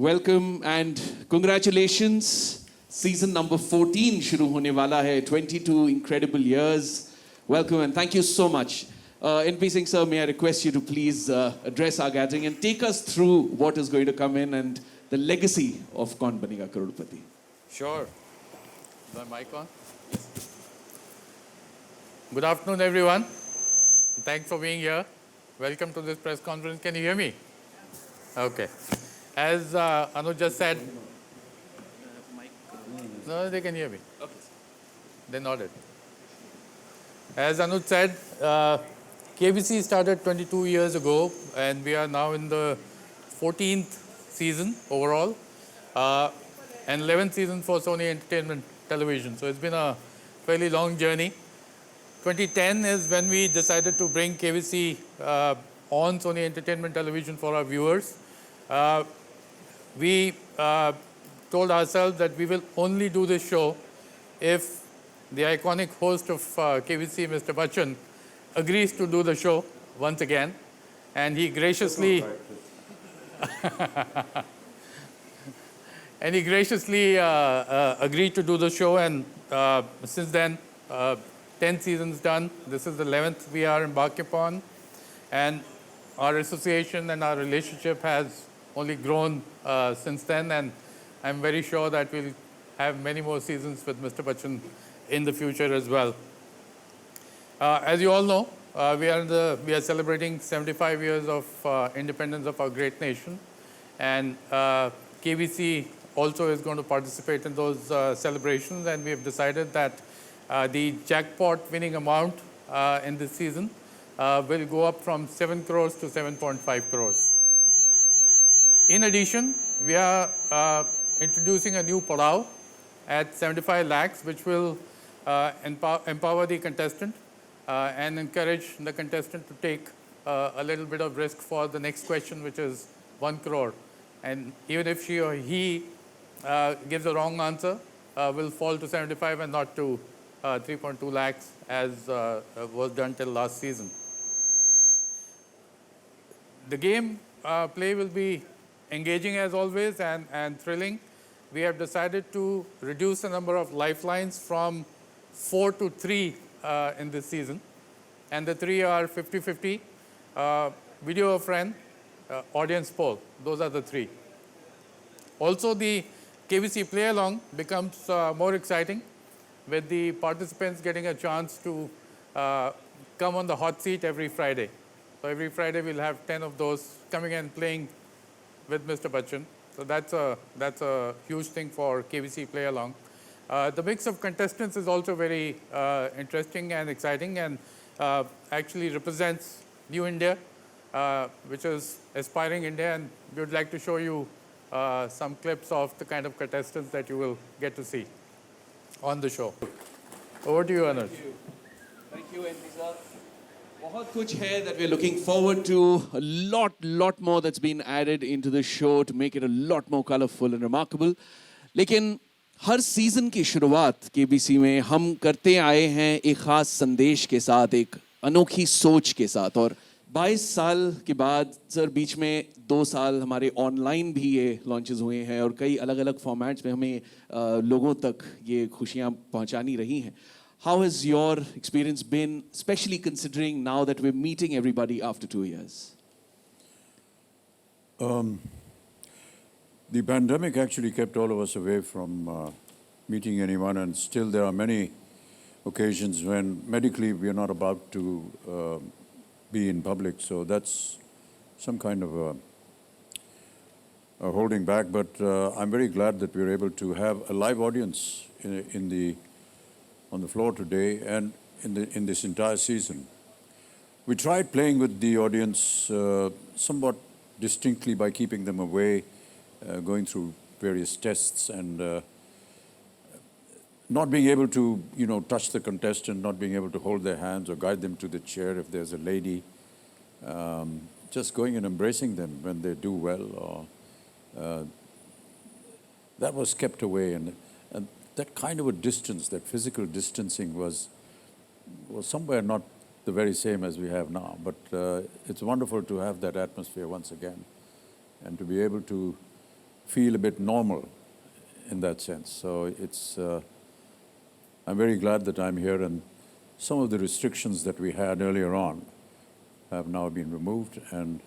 Welcome and congratulations. Season number 14 शुरू होने वाला है. 22 incredible years. Welcome and thank you so much. NP Singh sir, may I request you to please address our gathering and take us through what is going to come in and the legacy of Kaun Banega Crorepati. Sure. Is my mic on? Good afternoon, everyone. Thanks for being here. Welcome to this press conference. Can you hear me? Okay. As Anuj just said, no, they can hear me. Okay. They nodded. As Anuj said, KBC started 22 years ago, and we are now in the 14th season overall, and 11th season for Sony Entertainment Television. So it's been a fairly long journey. 2010 is when we decided to bring KBC on Sony Entertainment Television for our viewers. We told ourselves that we will only do this show if the iconic host of KBC, Mr. Bachchan, agrees to do the show once again. And he graciously agreed to do the show. And since then, 10 seasons done. This is the 11th we are embarking upon. And our association and our relationship has only grown since then. And I'm very sure that we'll have many more seasons with Mr. Bachchan in the future as well. As you all know, we are celebrating 75 years of independence of our great nation. And KBC also is going to participate in those celebrations. And we have decided that the jackpot winning amount in this season will go up from 7 crores to 7.5 crores. In addition, we are introducing a new padao at 75 lakhs, which will empower the contestant and encourage the contestant to take a little bit of risk for the next question, which is 1 crore. And even if she or he gives a wrong answer, will fall to 75 and not to 3.2 lakhs as was done till last season. The game play will be engaging as always and thrilling. We have decided to reduce the number of lifelines from 4 to 3 in this season. And the 3 are 50-50, video a friend, audience poll. Those are the 3. Also, the KBC play along becomes more exciting, with the participants getting a chance to come on the hot seat every Friday. So every Friday we'll have 10 of those coming and playing with Mr. Bachchan. So that's a huge thing for KBC play along. The mix of contestants is also very interesting and exciting, and actually represents New India, which is aspiring India, and we would like to show you some clips of the kind of contestants that you will get to see on the show. Over to you, Anuj. Thank you, NP sir. बहुत कुछ है that we're looking forward to. A lot more that's been added into the show to make it a lot more colorful and remarkable. लेकिन हर season की शुरुआत KBC में हम करते आए हैं एक खास संदेश के साथ, एक अनोखी सोच के साथ. और 22 साल के बाद सर बीच में 2 साल हमारे ऑनलाइन भी ये लॉन्चेस हुए हैं और कई अलग अलग फॉर्मेट्स में हमें लोगों तक ये खुशियाँ पहुँचानी रही हैं. How has your experience been, especially considering now that we're meeting everybody after 2 years? The pandemic actually kept all of us away from meeting anyone, and still there are many occasions when medically we are not about to be in public. So that's some kind of a holding back. But I'm very glad that we're able to have a live audience on the floor today and in this entire season. We tried playing with the audience somewhat distinctly by keeping them away, going through various tests and not being able to, touch the contestant, not being able to hold their hands or guide them to the chair if there's a lady, just going and embracing them when they do well. That was kept away, and that kind of a distance, that physical distancing was somewhere not the very same as we have now. But it's wonderful to have that atmosphere once again and to be able to feel a bit normal in that sense. So it's, I'm very glad that I'm here, and some of the restrictions that we had earlier on have now been removed, and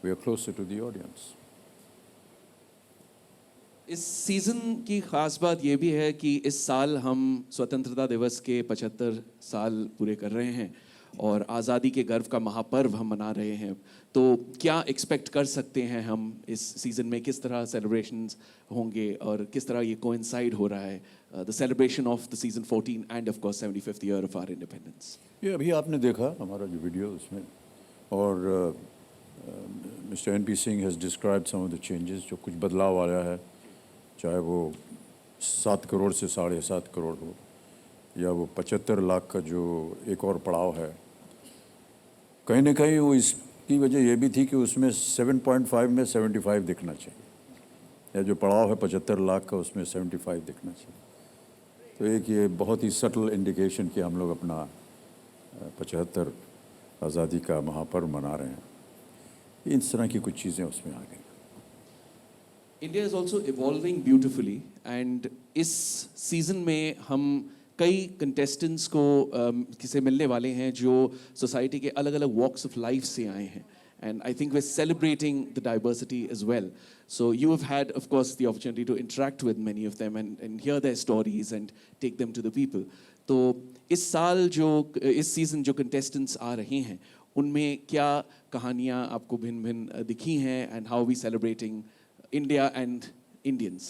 we are closer to the audience. इस season की ख़ास बात ये भी है कि इस साल हम स्वतंत्रता दिवस के 75 साल पूरे कर रहे हैं और आज़ादी के गर्व का महापर्व हम मना रहे हैं। तो क्या एक्सपेक्ट कर सकते हैं हम इस सीज़न में, किस तरह सेलिब्रेशंस होंगे और किस तरह ये कोइंसाइड हो रहा है the celebration of the season 14 and of course 75th year of our independence? ये अभी आपने देखा हमारा जो वीडियो उसमें, और mister N P Singh has described some of the changes, जो कुछ बदलाव आया है, चाहे वो 7 करोड़ से 7.5 करोड़ हो, या वो 75 लाख का जो एक और पड़ाव है। कहीं ना कहीं वो इसकी वजह ये भी थी कि उसमें 7.5 में 75 दिखना चाहिए, या जो पड़ाव है 75 लाख का उसमें 75 दिखना चाहिए। तो एक ये बहुत ही सटल इंडिकेशन कि हम लोग अपना 75 आज़ादी का महापर्व मना रहे हैं। इस तरह की कुछ चीज़ें उसमें आ गई। India is also evolving beautifully, and इस सीज़न में हम कई कंटेस्टेंट्स को किसे मिलने वाले हैं जो सोसाइटी के अलग अलग वॉक्स ऑफ लाइफ से आए हैं, and I think we are celebrating the diversity as well. So you have had of course the opportunity to interact with many of them and hear their stories and take them to the people. तो इस साल इस season जो contestants आ रहे हैं उनमें क्या कहानियाँ आपको भिन्न भिन्न दिखी हैं, and how we celebrating India and Indians?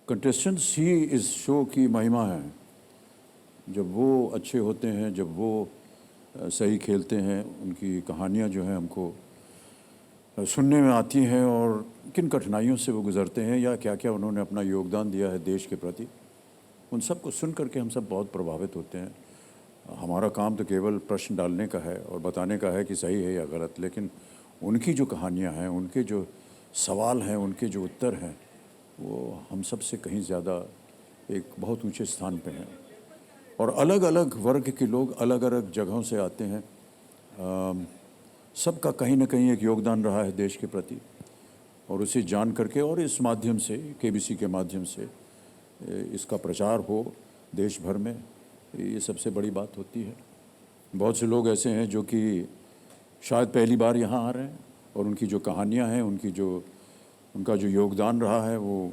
Contestants ही इस शो की महिमा है। जब वो अच्छे होते हैं, जब वो सही खेलते हैं, उनकी कहानियाँ जो हैं हमको सुनने में आती हैं, और किन कठिनाइयों से वो गुज़रते हैं या क्या क्या उन्होंने अपना योगदान दिया है देश के प्रति, उन सब को सुन करके हम सब बहुत प्रभावित होते हैं. हमारा काम तो केवल प्रश्न डालने का है और बताने का है कि सही है या गलत, लेकिन उनकी जो कहानियाँ हैं, उनके जो सवाल हैं, उनके जो उत्तर हैं, वो हम सब से कहीं ज़्यादा एक बहुत ऊंचे स्थान पे हैं. और अलग अलग वर्ग के लोग अलग अलग जगहों से आते हैं. सबका कहीं ना कहीं एक योगदान रहा है देश के प्रति, और उसे जान करके और इस माध्यम से, केबीसी के माध्यम से इसका प्रचार हो देश भर में, ये सबसे बड़ी बात होती है. बहुत से लोग ऐसे हैं जो कि शायद पहली बार यहाँ आ रहे हैं, और उनकी जो कहानियाँ हैं, उनका जो योगदान रहा है वो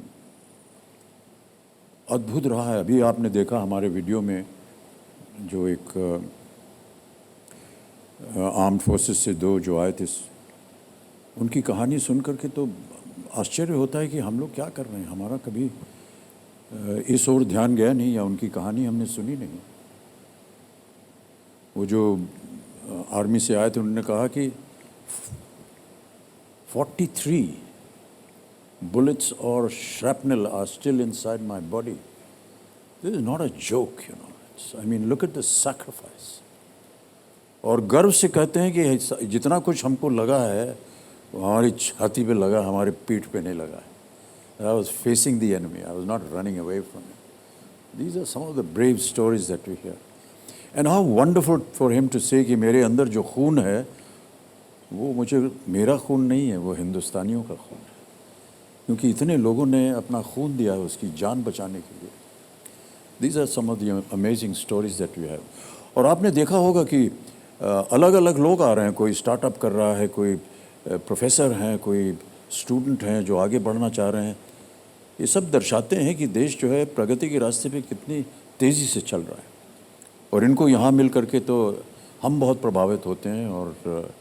अद्भुत रहा है. अभी आपने देखा हमारे वीडियो में जो एक आर्म्ड फोर्सेस से दो जो आए थे, उनकी कहानी सुन करके तो आश्चर्य होता है कि हम लोग क्या कर रहे हैं. हमारा कभी इस ओर ध्यान गया नहीं, या उनकी कहानी हमने सुनी नहीं. वो जो आर्मी से आए थे, उन्होंने कहा कि 43 bullets or shrapnel are still inside my body. This is not a joke, you know. I mean, look at the sacrifice. और गर्व से कहते हैं कि जितना कुछ हमको लगा है वो हमारी छाती पे लगा, हमारे पीठ पे नहीं लगा है. I was facing the enemy. I was not running away from it. These are some of the brave stories that we hear. And how wonderful for him to say कि मेरे अंदर जो खून है वो मेरा खून नहीं है, वो हिंदुस्तानियों का खून है, क्योंकि इतने लोगों ने अपना खून दिया है उसकी जान बचाने के लिए. These are some of the amazing stories that we have. और आपने देखा होगा कि अलग अलग लोग आ रहे हैं. कोई स्टार्टअप कर रहा है, कोई प्रोफेसर हैं, कोई स्टूडेंट हैं जो आगे बढ़ना चाह रहे हैं. ये सब दर्शाते हैं कि देश जो है प्रगति के रास्ते पे कितनी तेज़ी से चल रहा है. और इनको यहाँ मिल करके तो हम बहुत प्रभावित होते हैं, और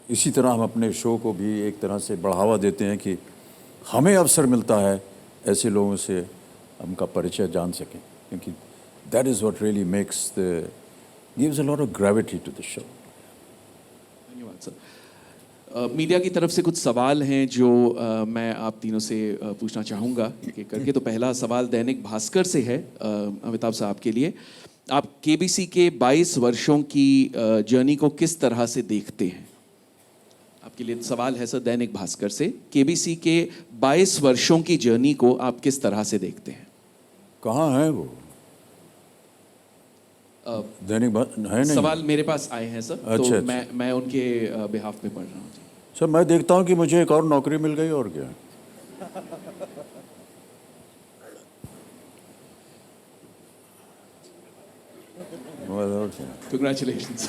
इसी तरह हम अपने शो को भी एक तरह से बढ़ावा देते हैं कि हमें अवसर मिलता है ऐसे लोगों से हमका परिचय जान सकें, क्योंकि that is what really makes gives a lot of gravity to the show. धन्यवाद सर. मीडिया की तरफ से कुछ सवाल हैं जो मैं आप तीनों से पूछना चाहूँगा कि करके. तो पहला सवाल दैनिक भास्कर से है अमिताभ साहब के लिए. आप केबीसी के 22 वर्षों की जर्नी को किस तरह से देखते हैं? आपके लिए सवाल है सर दैनिक भास्कर से. केबीसी के 22 वर्षों की जर्नी को आप किस तरह से देखते हैं? कहाँ है वो दैनिक है? नहीं, सवाल मेरे पास आए हैं सर. अच्छा, तो मैं उनके बिहाफ पे पढ़ रहा हूँ. सर मैं देखता हूँ कि मुझे एक और नौकरी मिल गई और क्या. और क्या. Congratulations.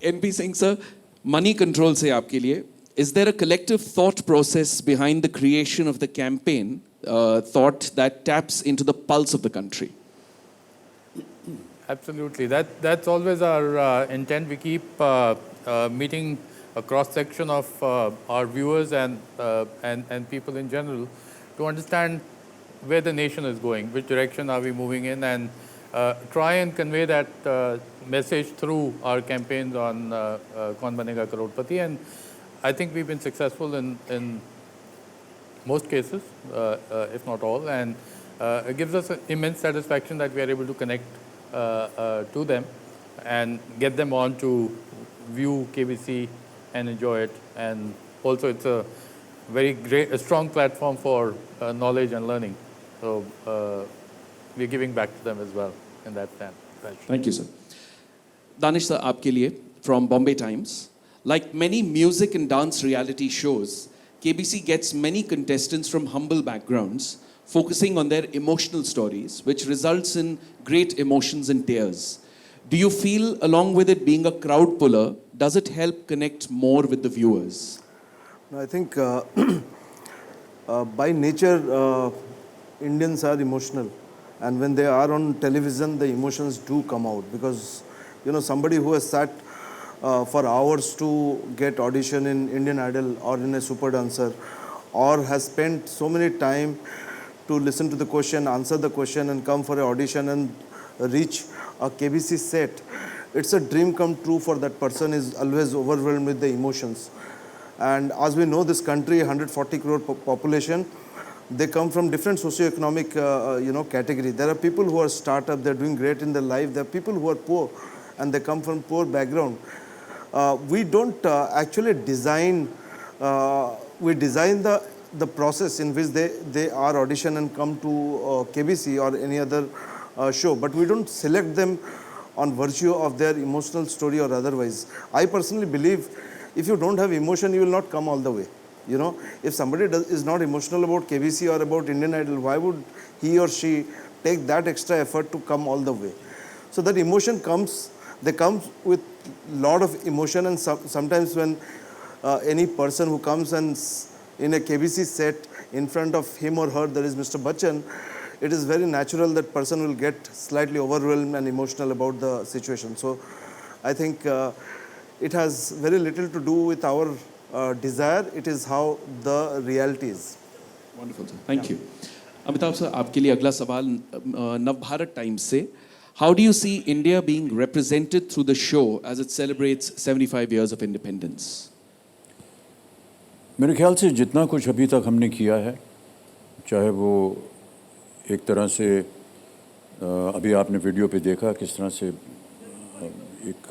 NP Singh sir, money control से आपके लिए, is there a collective thought process behind the creation of the campaign, thought that taps into the pulse of the country? Absolutely. That's always our intent. We keep meeting a cross section of our viewers and people in general to understand where the nation is going, which direction are we moving in, and try and convey that message through our campaigns on Kaun Banega Crorepati. And I think we've been successful in most cases, if not all, and it gives us immense satisfaction that we are able to connect to them and get them on to view KBC and enjoy it. And also it's a a strong platform for knowledge and learning. So we're giving back to them as well in that sense. Thank you, sir. Danish sir, आपके लिए from Bombay Times. Like many music and dance reality shows, KBC gets many contestants from humble backgrounds, focusing on their emotional stories, which results in great emotions and tears. Do you feel, along with it being a crowd puller, does it help connect more with the viewers? No, I think by nature, Indians are emotional. And when they are on television, the emotions do come out. Because, somebody who has sat for hours to get audition in Indian Idol or in a Super Dancer, or has spent so many time to listen to the question, answer the question, and come for an audition and reach a KBC set, it's a dream come true for that person. Is always overwhelmed with the emotions. And as we know, this country, 140 crore population, they come from different socio-economic category. There are people who are startup, they're doing great in their life. There are people who are poor, and they come from poor background. We don't actually design. We design the process in which they are audition and come to KBC or any other show, but we don't select them on virtue of their emotional story or otherwise. I personally believe if you don't have emotion, you will not come all the way. If somebody is not emotional about KBC or about Indian Idol, why would he or she take that extra effort to come all the way? So that emotion comes, they come with lot of emotion, and sometimes when any person who comes and in a KBC set, in front of him or her there is Mr. Bachchan, it is very natural that person will get slightly overwhelmed and emotional about the situation. So I think it has very little to do with our desire. It is how the reality is. Wonderful, sir. Thank you. Amitabh sir, आपके लिए अगला सवाल Navbharat times से. How do you see India being represented through the show as it celebrates 75 years of independence? मेरे ख्याल से जितना कुछ अभी तक हमने किया है, चाहे वो एक तरह से अभी आपने वीडियो पे देखा किस तरह से एक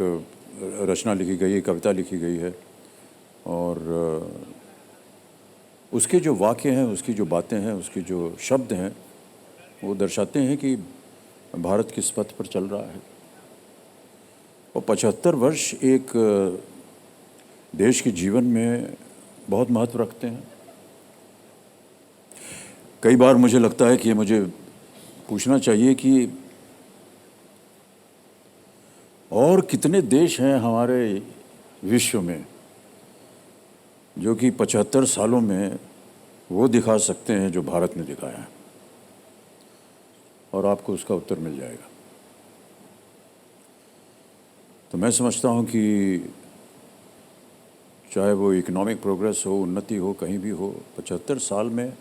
रचना लिखी गई है, कविता लिखी गई है, और उसके जो वाक्य हैं, उसकी जो बातें हैं, उसके जो शब्द हैं, वो दर्शाते हैं कि भारत किस पथ पर चल रहा है. और 75 वर्ष एक देश के जीवन में बहुत महत्व रखते हैं. कई बार मुझे लगता है कि मुझे पूछना चाहिए कि और कितने देश हैं हमारे विश्व में जो कि 75 सालों में वो दिखा सकते हैं जो भारत ने दिखाया है, और आपको उसका उत्तर मिल जाएगा. तो मैं समझता हूँ कि चाहे वो इकोनॉमिक प्रोग्रेस हो, उन्नति हो, कहीं भी हो, 75 साल में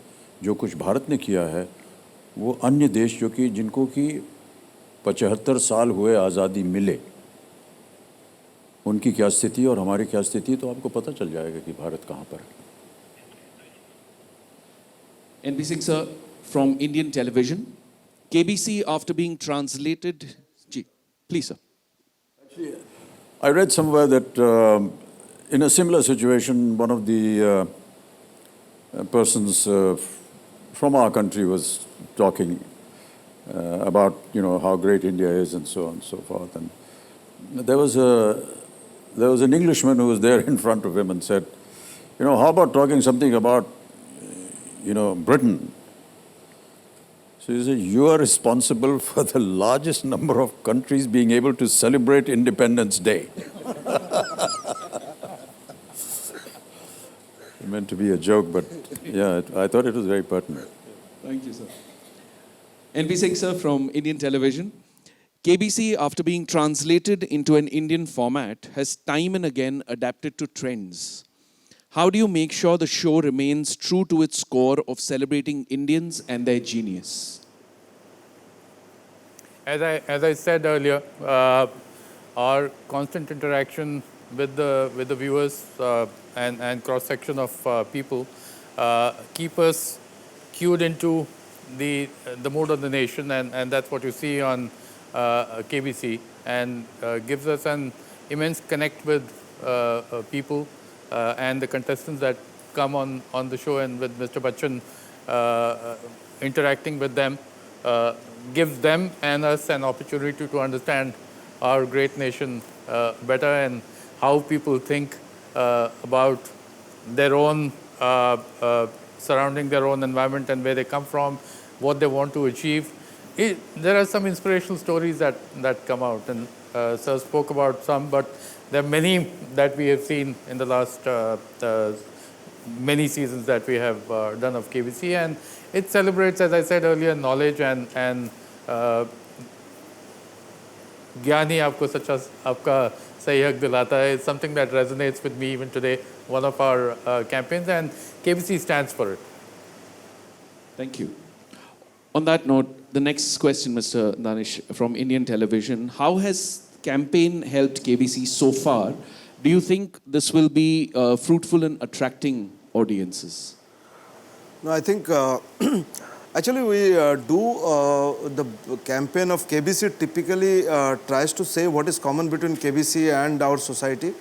जो कुछ भारत ने किया है, वो अन्य देश जो कि जिनको कि 75 साल हुए आज़ादी मिले, उनकी क्या स्थिति और हमारी क्या स्थिति, तो आपको पता चल जाएगा कि भारत कहाँ पर है. NP Singh sir, from Indian television, KBC after being translated. Please sir. Actually, I read somewhere that in a similar situation, one of the persons from our country was talking about how great India is and so on and so forth, and there was there was an Englishman who was there in front of him and said, how about talking something about, Britain? So he said, you are responsible for the largest number of countries being able to celebrate Independence Day. It meant to be a joke, but yeah, I thought it was very pertinent. Thank you, sir. NP Singh, sir, from Indian television. KBC, after being translated into an Indian format, has time and again adapted to trends. How do you make sure the show remains true to its core of celebrating Indians and their genius? As I said earlier, our constant interaction with the viewers and cross section of people keep us cued into the mood of the nation, and that's what you see on KBC, and gives us an immense connect with people and the contestants that come on the show, and with Mr. Bachchan interacting with them gives them and us an opportunity to understand our great nation better, and how people think about their own surrounding their own environment and where they come from, what they want to achieve. There are some inspirational stories that come out, and Sir spoke about some, but there are many that we have seen in the last many seasons that we have done of KBC, and it celebrates, as I said earlier, knowledज्ञान ही आपको सच्चा आपका सही हक दिलाता है. It's something that resonates with me even today, one of our campaigns, and KBC stands for it. Thank you. On that note, the next question, Mr. Danish, from Indian television. How has campaign helped KBC so far? Do you think this will be fruitful in attracting audiences? No, I think actually we the campaign of KBC typically tries to say what is common between KBC and our society.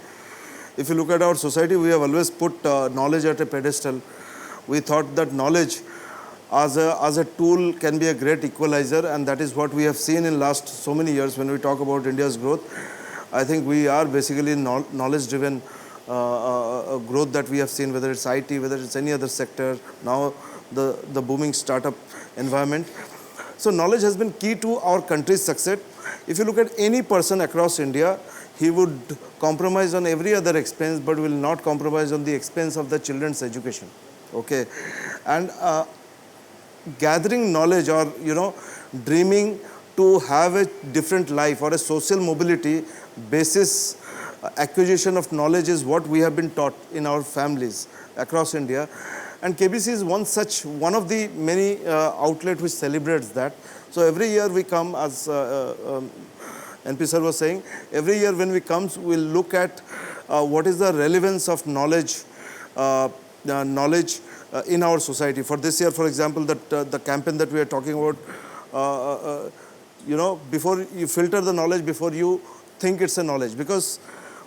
If you look at our society, we have always put knowledge at a pedestal. We thought that knowledge as a tool can be a great equalizer, and that is what we have seen in last so many years when we talk about India's growth. I think we are basically knowledge-driven growth that we have seen, whether it's IT, whether it's any other sector, now the booming startup environment. So knowledge has been key to our country's success. If you look at any person across India, he would compromise on every other expense, but will not compromise on the expense of the children's education. Okay, and gathering knowledge, or dreaming to have a different life or a social mobility basis acquisition of knowledge is what we have been taught in our families across India, and KBC is one of the many outlets which celebrates that. So every year we come, as NP sir was saying, every year when we come, we'll look at what is the relevance of knowledge in our society. For this year, for example, the campaign that we are talking about, before you filter the knowledge, before you think it's a knowledge, because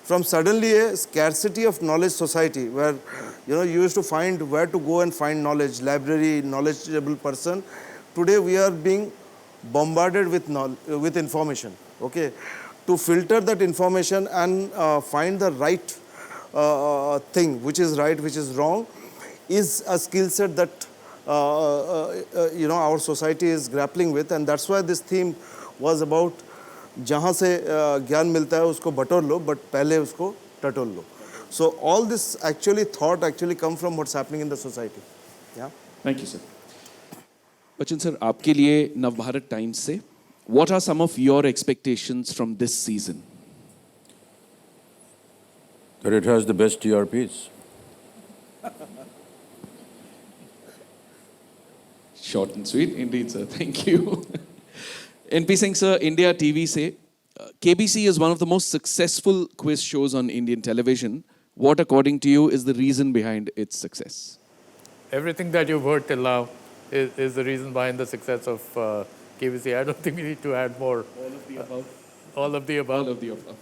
from suddenly a scarcity of knowledge society where you used to find where to go and find knowledge, library, knowledgeable person, today we are being bombarded with information. Okay, to filter that information and find the right thing, which is right, which is wrong, is a skill set that our society is grappling with, and that's why this theme was about जहाँ से ज्ञान मिलता है उसको बटोर लो, but पहले उसको टटोल लो. So all this thought come from what's happening in the society. Yeah. Thank you, sir. Bachchan sir, आपके लिए नवभारत टाइम्स से, what are some of your expectations from this season? That it has the best TRPs. Short and sweet, indeed, sir. Thank you. NP Singh, sir, India TV say, KBC is one of the most successful quiz shows on Indian television. What, according to you, is the reason behind its success? Everything that you've heard till now is the reason behind the success of KBC. I don't think we need to add more. All of the above. All of the above. All of the above.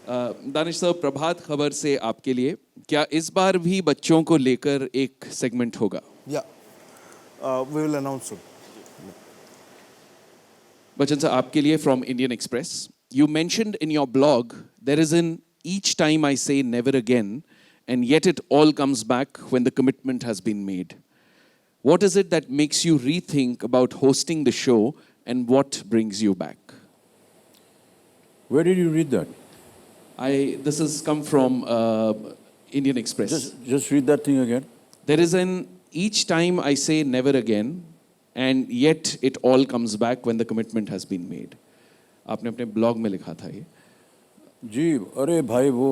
Danish साहब, प्रभात खबर से आपके लिए, क्या इस बार भी बच्चों को लेकर एक सेगमेंट होगा? Yeah, we will announce soon. Bachchan sir, आपके लिए from Indian Express. You mentioned in your blog there is an each time I say never again, and yet it all comes back when the commitment has been made. What is it that makes you rethink about hosting the show, and what brings you back? Where did you read that? This has come from Indian Express. Just read that thing again. There is an each time I say never again, and yet it all comes back when the commitment has been made. आपने अपने blog में लिखा था ये. जी, अरे भाई वो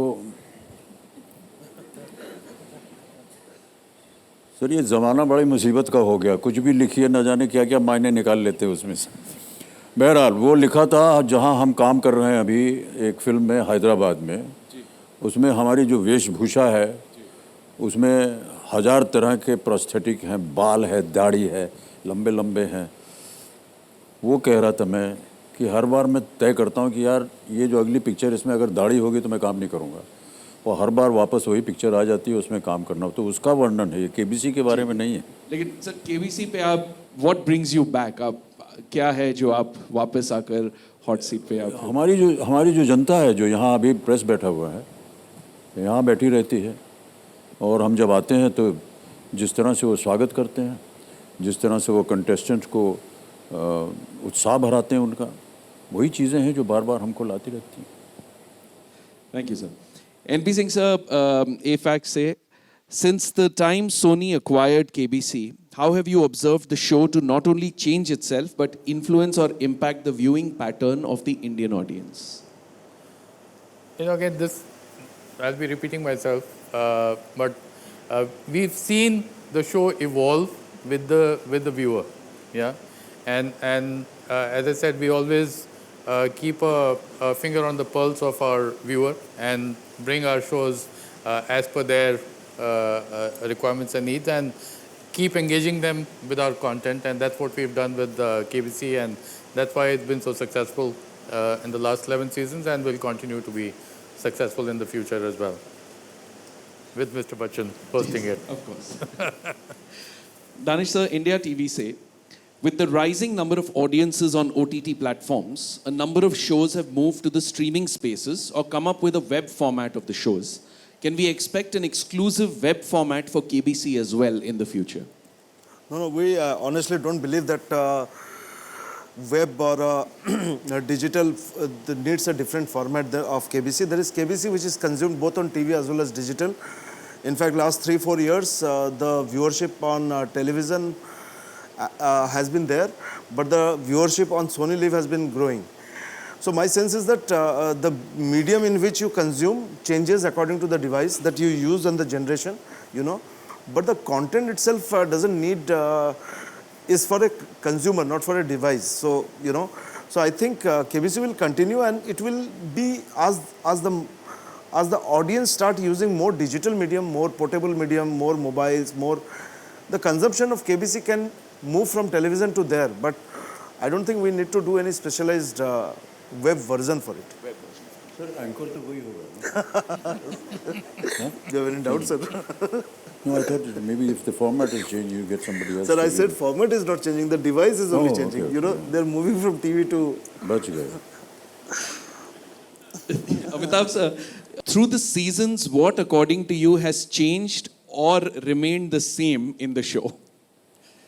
sir ये ज़माना बड़ी मुसीबत का हो गया. कुछ भी लिखिए न जाने क्या क्या मायने निकाल लेते उसमें से. बहरहाल वो लिखा था जहाँ हम काम कर रहे हैं अभी एक फिल्म में हैदराबाद में. उसमें हमारी जो वेशभूषा है उसमें 1000 तरह के प्रोस्थेटिक हैं, बाल है, दाढ़ी है, लंबे लंबे हैं. वो कह रहा था मैं कि हर बार मैं तय करता हूँ कि यार ये जो अगली पिक्चर इसमें अगर दाढ़ी होगी तो मैं काम नहीं करूँगा, और हर बार वापस वही पिक्चर आ जाती है, उसमें काम करना. तो उसका वर्णन है, ये केबीसी के बारे में नहीं है. लेकिन सर केबीसी पे आप व्हाट ब्रिंग्स यू बैक, आप क्या है जो आप वापस आकर हॉट सीट पे आप हमारी जो जनता है जो यहाँ अभी प्रेस बैठा हुआ है यहाँ बैठी रहती है, और हम जब आते हैं तो जिस तरह से वो स्वागत करते हैं, जिस तरह से वो कंटेस्टेंट को उत्साह भराते हैं उनका, वही चीज़ें हैं जो बार बार हमको लाती रहती हैं. Thank you, sir. NP Singh sir, AFAC say, since the time Sony acquired KBC, how have you observed the show to not only change itself but influence or impact the viewing pattern of the Indian audience? You know, again, this, I'll be repeating myself, but we've seen the show evolve with the viewer, yeah, and as I said, we always keep a finger on the pulse of our viewer and bring our shows as per their requirements and needs, and keep engaging them with our content, and that's what we've done with KBC, and that's why it's been so successful in the last 11 seasons, and will continue to be successful in the future as well, with Mr. Bachchan hosting it. Of course. Danish sir, India TV say, with the rising number of audiences on OTT platforms, a number of shows have moved to the streaming spaces or come up with a web format of the shows. Can we expect an exclusive web format for KBC as well in the future? No, we honestly don't believe that web or digital needs a different format of KBC. There is KBC which is consumed both on TV as well as digital. In fact, last 3-4 years, the viewership on television has been there, but the viewership on Sony Live has been growing. So my sense is that the medium in which you consume changes according to the device that you use and the generation, you know. But the content itself doesn't need, is for a consumer, not for a device. So, you know, so I think KBC will continue, and it will be as the audience start using more digital medium, more portable medium, more mobiles, more, the consumption of KBC can move from television to there. But I don't think we need to do any specialized web version for it. Sir, anchor to वही होगा. You have any doubt, sir? No, I thought maybe if the format is changed, you get somebody else. Sir, I said format is not changing, the device is only changing. Okay, you know, they're moving from TV to... बच गए. Amitabh sir, through the seasons, what according to you has changed or remained the same in the show?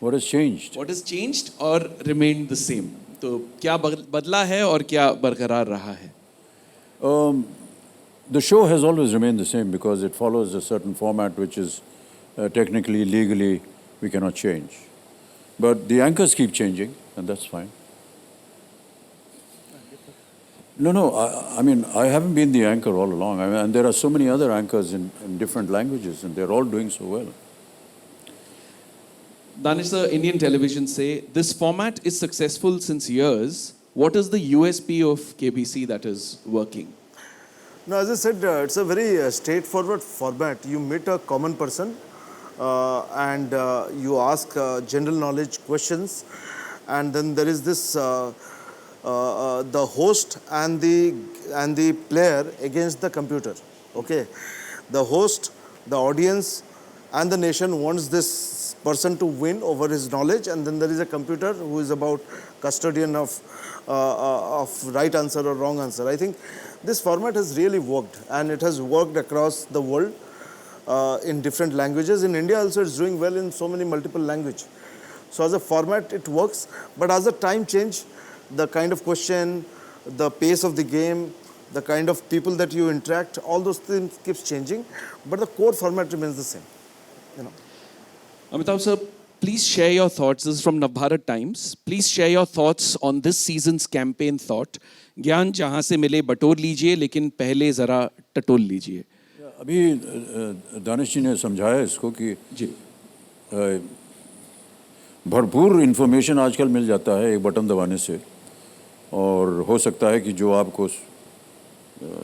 What has changed? What has changed or remained the same? तो क्या बदला है और क्या बरकरार रहा है? The show has always remained the same because it follows a certain format which is technically, legally, we cannot change. But the anchors keep changing, and that's fine. No, I mean, I haven't been the anchor all along. I mean, and there are so many other anchors in different languages, and they're all doing so well. Danish sir, Indian television say, this format is successful since years. What is the USP of KBC that is working? No, as I said, it's a very straightforward format. You meet a common person and you ask general knowledge questions, and then there is this the host and the player against the computer. Okay, the host, the audience, and the nation wants this person to win over his knowledge, and then there is a computer who is about custodian of right answer or wrong answer. I think this format has really worked, and it has worked across the world in different languages. In India also it's doing well in so many multiple language. So as a format it works, but as the time change, the kind of question, the pace of the game, the kind of people that you interact, all those things keeps changing, but the core format remains the same. You know. Amitabh sir, please share your thoughts. This is from Navbharat Times. Please share your thoughts on this season's campaign thought. ज्ञान जहाँ से मिले बटोर लीजिए, लेकिन पहले जरा टटोल लीजिए. अभी दानिश जी ने समझाया इसको कि जी. भरपूर इन्फॉर्मेशन आजकल मिल जाता है एक बटन दबाने से, और हो सकता है कि जो आपको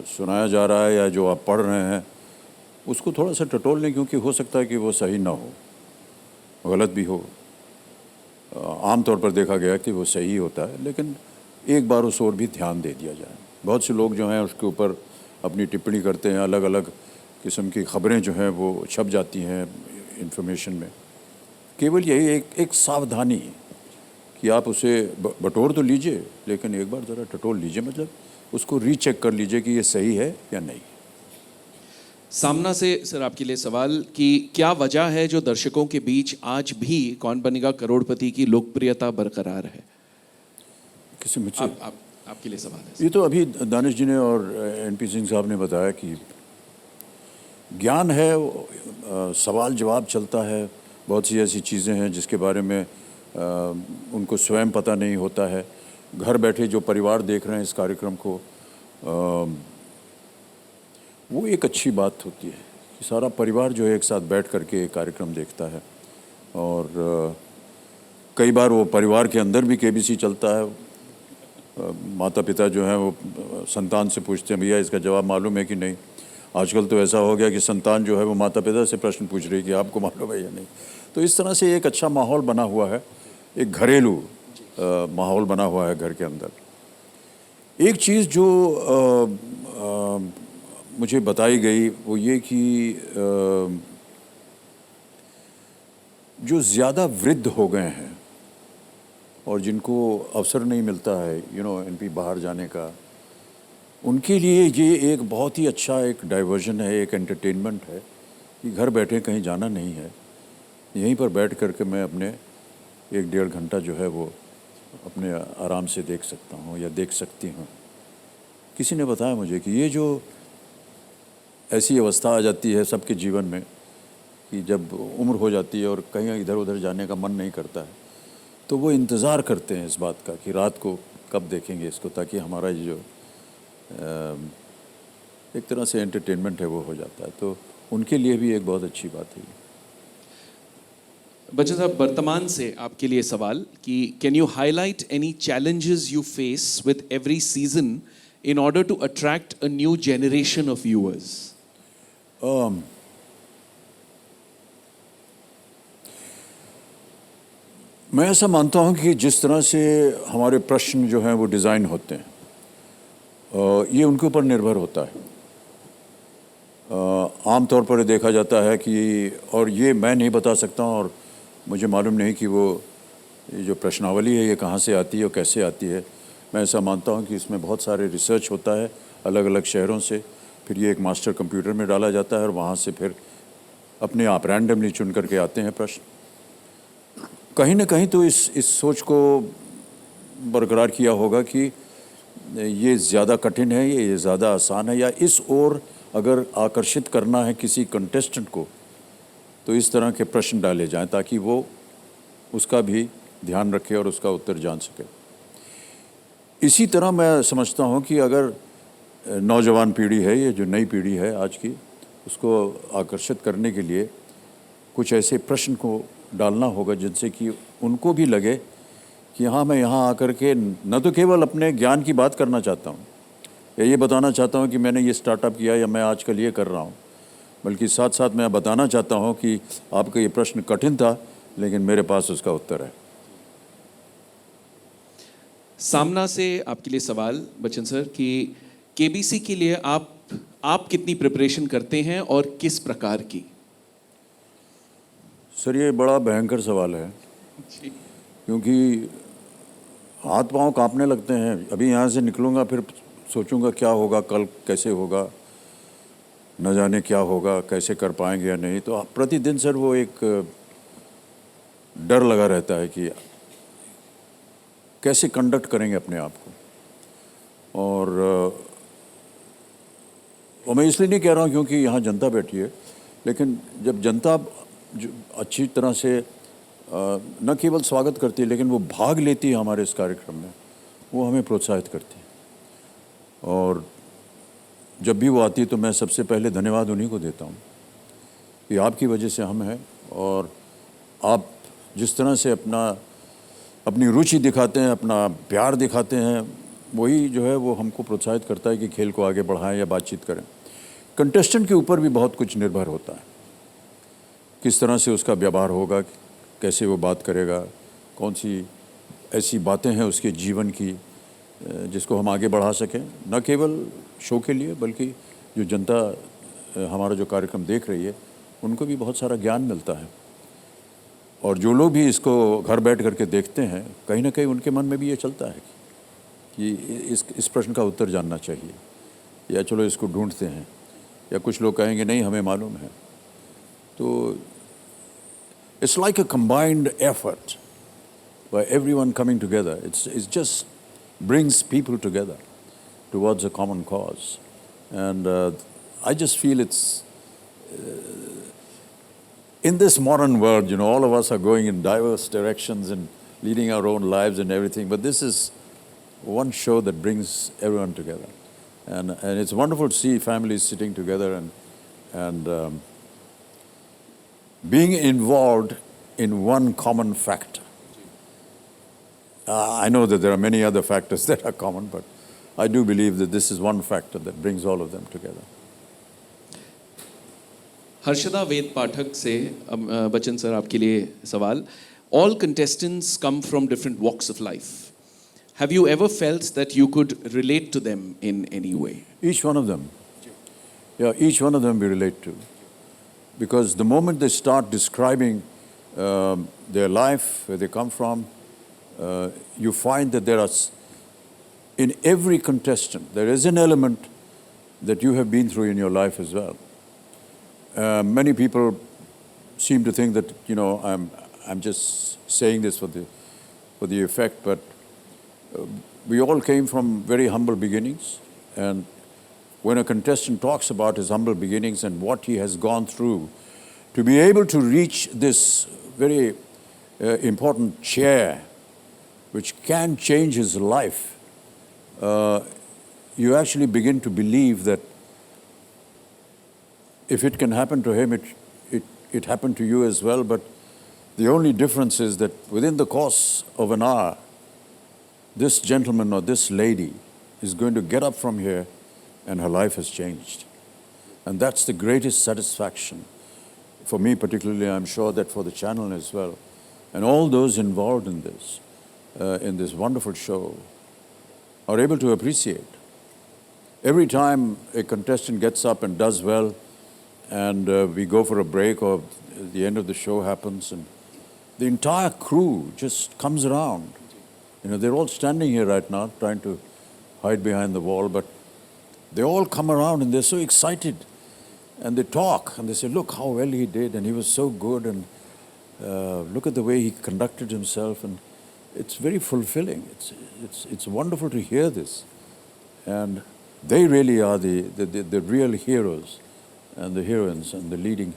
सुनाया जा रहा है या जो आप पढ़ रहे हैं उसको थोड़ा सा टटोल लें, क्योंकि हो सकता है कि वो सही ना हो, गलत भी हो. आम तौर पर देखा गया कि वो सही होता है, लेकिन एक बार उस ओर भी ध्यान दे दिया जाए. बहुत से लोग जो हैं उसके ऊपर अपनी टिप्पणी करते हैं, अलग अलग किस्म की खबरें जो हैं वो छप जाती हैं इंफॉर्मेशन में. केवल यही एक सावधानी कि आप उसे बटोर तो लीजिए, लेकिन एक बार ज़रा टटोल लीजिए, मतलब उसको रीचेक कर लीजिए कि ये सही है या नहीं. सामना से सर आपके लिए सवाल कि क्या वजह है जो दर्शकों के बीच आज भी कौन बनेगा करोड़पति की लोकप्रियता बरकरार है? किसी मुझसे आपके लिए सवाल है. ये तो अभी दानिश जी ने और एनपी सिंह साहब ने बताया कि ज्ञान है, सवाल जवाब चलता है, बहुत सी ऐसी चीज़ें हैं जिसके बारे में उनको स्वयं पता नहीं होता है. घर बैठे जो परिवार देख रहे हैं इस कार्यक्रम को, वो एक अच्छी बात होती है कि सारा परिवार जो है एक साथ बैठ करके एक कार्यक्रम देखता है. और कई बार वो परिवार के अंदर भी केबीसी चलता है. माता पिता जो हैं वो संतान से पूछते हैं, भैया इसका जवाब मालूम है कि नहीं. आजकल तो ऐसा हो गया कि संतान जो है वो माता पिता से प्रश्न पूछ रही है कि आपको मालूम है या नहीं. तो इस तरह से एक अच्छा माहौल बना हुआ है, एक घरेलू माहौल बना हुआ है घर के अंदर. एक चीज़ जो मुझे बताई गई वो ये कि जो ज़्यादा वृद्ध हो गए हैं और जिनको अवसर नहीं मिलता है एनपी बाहर जाने का, उनके लिए ये एक बहुत ही अच्छा एक डाइवर्जन है, एक एंटरटेनमेंट है कि घर बैठे कहीं जाना नहीं है, यहीं पर बैठ कर के मैं अपने 1-1.5 घंटा जो है वो अपने आराम से देख सकता हूँ या देख सकती हूँ. किसी ने बताया मुझे कि ये जो ऐसी अवस्था आ जाती है सबके जीवन में कि जब उम्र हो जाती है और कहीं इधर उधर जाने का मन नहीं करता है, तो वो इंतज़ार करते हैं इस बात का कि रात को कब देखेंगे इसको, ताकि हमारा ये जो एक तरह से एंटरटेनमेंट है वो हो जाता है. तो उनके लिए भी एक बहुत अच्छी बात है. बच्चन साहब, वर्तमान से आपके लिए सवाल कि can you highlight any challenges you face with every season in order to attract a new generation of viewers? मैं ऐसा मानता हूं कि जिस तरह से हमारे प्रश्न जो हैं वो डिज़ाइन होते हैं, ये उनके ऊपर निर्भर होता है. आम तौर पर देखा जाता है कि, और ये मैं नहीं बता सकता और मुझे मालूम नहीं कि वो ये जो प्रश्नावली है ये कहाँ से आती है और कैसे आती है. मैं ऐसा मानता हूं कि इसमें बहुत सारे रिसर्च होता है अलग अलग शहरों से, फिर ये एक मास्टर कंप्यूटर में डाला जाता है और वहाँ से फिर अपने आप रैंडमली चुन करके आते हैं प्रश्न. कहीं ना कहीं तो इस सोच को बरकरार किया होगा कि ये ज़्यादा कठिन है, ये ज़्यादा आसान है, या इस ओर अगर आकर्षित करना है किसी कंटेस्टेंट को तो इस तरह के प्रश्न डाले जाएं ताकि वो उसका भी ध्यान रखे और उसका उत्तर जान सके. इसी तरह मैं समझता हूँ कि अगर नौजवान पीढ़ी है, ये जो नई पीढ़ी है आज की, उसको आकर्षित करने के लिए कुछ ऐसे प्रश्न को डालना होगा जिनसे कि उनको भी लगे कि हाँ, मैं यहाँ आकर के न तो केवल अपने ज्ञान की बात करना चाहता हूँ या ये बताना चाहता हूँ कि मैंने ये स्टार्टअप किया या मैं आजकल ये कर रहा हूँ, बल्कि साथ साथ मैं बताना चाहता हूँ कि आपका ये प्रश्न कठिन था लेकिन मेरे पास उसका उत्तर है. सामना से आपके लिए सवाल बच्चन सर कि केबीसी के लिए आप कितनी प्रिपरेशन करते हैं और किस प्रकार की? सर ये बड़ा भयंकर सवाल है क्योंकि हाथ पांव कांपने लगते हैं. अभी यहाँ से निकलूँगा फिर सोचूंगा क्या होगा कल, कैसे होगा, न जाने क्या होगा, कैसे कर पाएंगे या नहीं। तो प्रतिदिन सर वो एक डर लगा रहता है कि कैसे कंडक्ट करेंगे अपने आप को। और मैं इसलिए नहीं कह रहा हूँ क्योंकि यहाँ जनता बैठी है, लेकिन जब जनता अच्छी तरह से न केवल स्वागत करती है लेकिन वो भाग लेती है हमारे इस कार्यक्रम में, वो हमें प्रोत्साहित करती है। और जब भी वो आती है तो मैं सबसे पहले धन्यवाद उन्हीं को देता हूँ कि आपकी वजह से हम हैं, और आप जिस तरह से अपनी रुचि दिखाते हैं, अपना प्यार दिखाते हैं, वही जो है वो हमको प्रोत्साहित करता है कि खेल को आगे बढ़ाएं या बातचीत करें। कंटेस्टेंट के ऊपर भी बहुत कुछ निर्भर होता है, किस तरह से उसका व्यवहार होगा, कैसे वो बात करेगा, कौन सी ऐसी बातें हैं उसके जीवन की जिसको हम आगे बढ़ा सकें, न केवल शो के लिए बल्कि जो जनता हमारा जो कार्यक्रम देख रही है उनको भी बहुत सारा ज्ञान मिलता है। और जो लोग भी इसको घर बैठ करके देखते हैं, कहीं ना कहीं उनके मन में भी ये चलता है कि इस प्रश्न का उत्तर जानना चाहिए, या चलो इसको ढूंढते हैं, या कुछ लोग कहेंगे नहीं हमें मालूम है। तो it's like a combined effort by everyone coming together. It's just brings people together towards a common cause. And I just feel it's, in this modern world, you know, all of us are going in diverse directions and leading our own lives and everything, but this is one show that brings everyone together. And it's wonderful to see families sitting together and being involved in one common factor. I know that there are many other factors that are common, but I do believe that this is one factor that brings all of them together. Harshada वेद पाठक से Bachchan sir आपके लिए सवाल. All contestants come from different walks of life. Have you ever felt that you could relate to them in any way? Each one of them. Yeah, each one of them we relate to. Because the moment they start describing their life, where they come from, you find that there are, in every contestant, there is an element that you have been through in your life as well. Many people seem to think that, you know, I'm just saying this for the effect, but we all came from very humble beginnings, and when a contestant talks about his humble beginnings and what he has gone through to be able to reach this very important chair, which can change his life, you actually begin to believe that if it can happen to him, it happened to you as well. But the only difference is that within the course of an hour, this gentleman or this lady is going to get up from here and her life has changed. And that's the greatest satisfaction. For me particularly, I'm sure that for the channel as well. And all those involved in this wonderful show are able to appreciate. Every time a contestant gets up and does well, and we go for a break or the end of the show happens, and the entire crew just comes around. You know, they're all standing here right now trying to hide behind the wall, but they all come around and they're so excited. And they talk and they say, look how well he did, and he was so good, and look at the way he conducted himself. And it's very fulfilling. It's wonderful to hear this. And they really are the real heroes and the heroines and the leading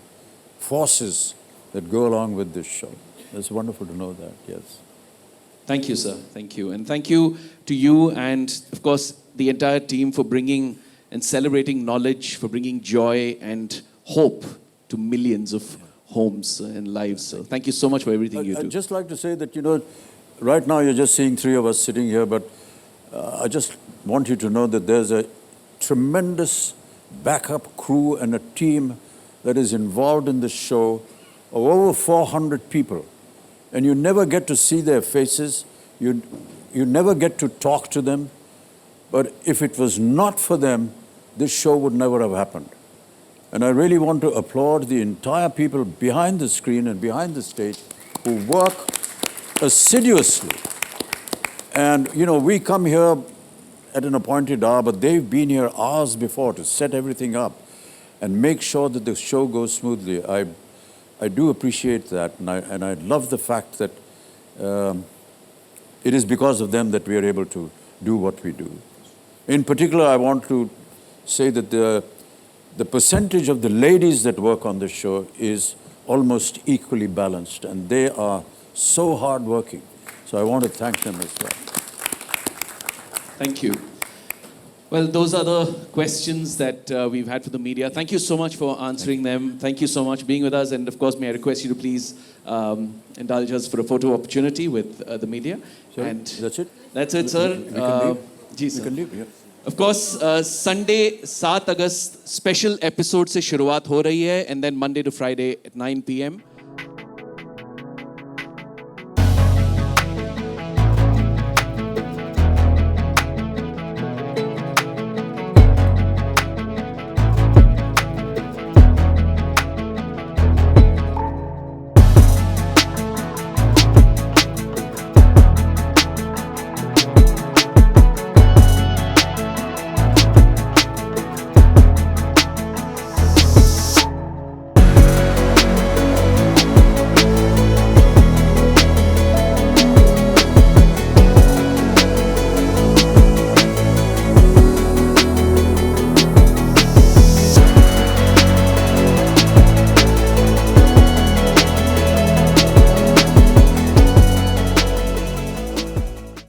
forces that go along with this show. It's wonderful to know that, yes. Thank you, sir. Thank you. And thank you to you and, of course, the entire team for bringing and celebrating knowledge, for bringing joy and hope to millions of homes and lives. So thank you so much for everything you do. I'd just like to say that, you know, right now you're just seeing three of us sitting here, but I just want you to know that there's a tremendous backup crew and a team that is involved in this show of over 400 people. And you never get to see their faces. You never get to talk to them. But if it was not for them, this show would never have happened. And I really want to applaud the entire people behind the screen and behind the stage who work assiduously. And, you know, we come here at an appointed hour, but they've been here hours before to set everything up and make sure that the show goes smoothly. I do appreciate that, and I love the fact that it is because of them that we are able to do what we do. In particular, I want to say that the percentage of the ladies that work on this show is almost equally balanced, and they are so hardworking. So I want to thank them as well. Thank you. Well, those are the questions that we've had for the media. Thank you so much for answering them. Thank you so much for being with us. And of course, may I request you to please indulge us for a photo opportunity with the media. Sorry, And that's it? That's it, sir. We can leave. Ji You sir. can leave, yeah. Of course, Sunday 7 August special episode से शुरुआत हो रही है, and then Monday to Friday at 9 p.m.